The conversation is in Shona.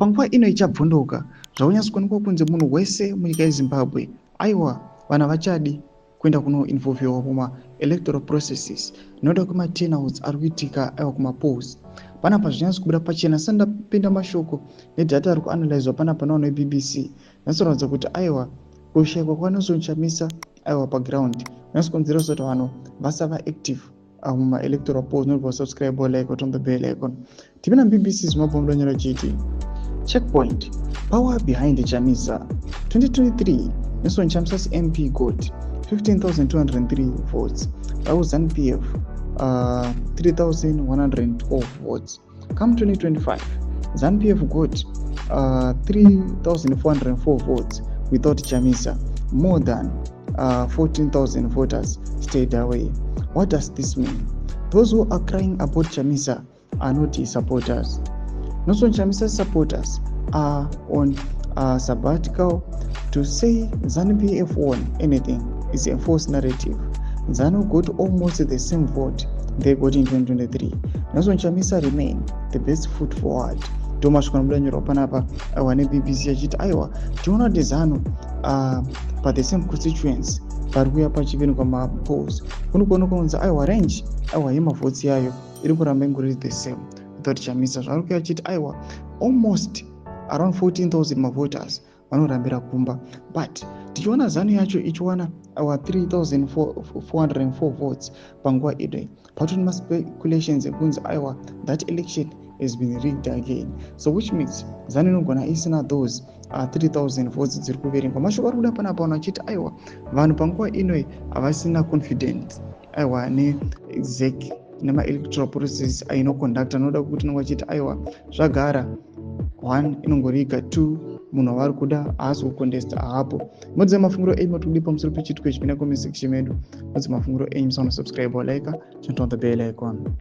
panguva ino ichabvunduka zvaunyatsokuonekwa kunze munhu wese munyika yeZimbabwe aiwa vana vachadi kuenda kunoinvolviwa kuma electoral processes noda kuma-turnouts ari kuitika aiwa kuma-polls. Panapa zvinyatsokubuda pachena sandapinda mashoko nedhata ari kuanalyzwa panapa nawo neBBC zvinoratidza kuti aiwa kushayikwa kwaNelsonchamisa aiwa paground zvinotsokonzeresa kuti vanhu vasava active muma-electoral polls. Nobva subscribe like on the bell icon. Tipina BBC zvimabva nyora chiti checkpoint power behind Chamisa 2023 NelsoncHamisa's MP got 15,203 votes. That was ZANU-PF 3,112 votes. Come 2025, ZANU-PF got 3,404 votes without Chamisa. More than 14,000 voters stayed away. What does this mean? Those who are crying about Chamisa are not his supporters. NelsoncHamisa's supporters are on sabbatical to say ZANU-PF won anything is a false narrative. ZANU got almost the same vote they got in 2023. NelsoncHamisa remain the best foot forward. Tomashikwana mudanyoro panapa aiwa neBBC achiti aiwa tiona kuti ZANU pa the same constituents pari kuuya pachiverengo mapolls kunokuona kunzi aiwa range aiwa yemavhotsi yayo iri kuramba ingori the same without Chamisa. Zvari kuuya achiti aiwa almost around 14,000 mavoters vanorambira kumba, but tichiona ZANU yacho ichiwana our 3,404 votes panguva idoi patoni maspeculations ekunzi aiwa that election has been rigged again, so which means ZANU inogona isina those 3,000 votes dziri kuverengwa. Mashoko ari kuda panapa vanhu vachiti aiwa vanhu panguva inoi havasina confidence aiwa neZEC nema-electoral process ainoconducta. Anoda kuti nongachiti aiwa zvagara 1 inongoriga 2 munhu wavari kuda haasi kucontesta hapo. Modzi mafungiro enyu matudi pamusoro pechitiko ichi pina comment section medu. Modzi mafungiro enyu musana subscribe or like, turn on the bell icon.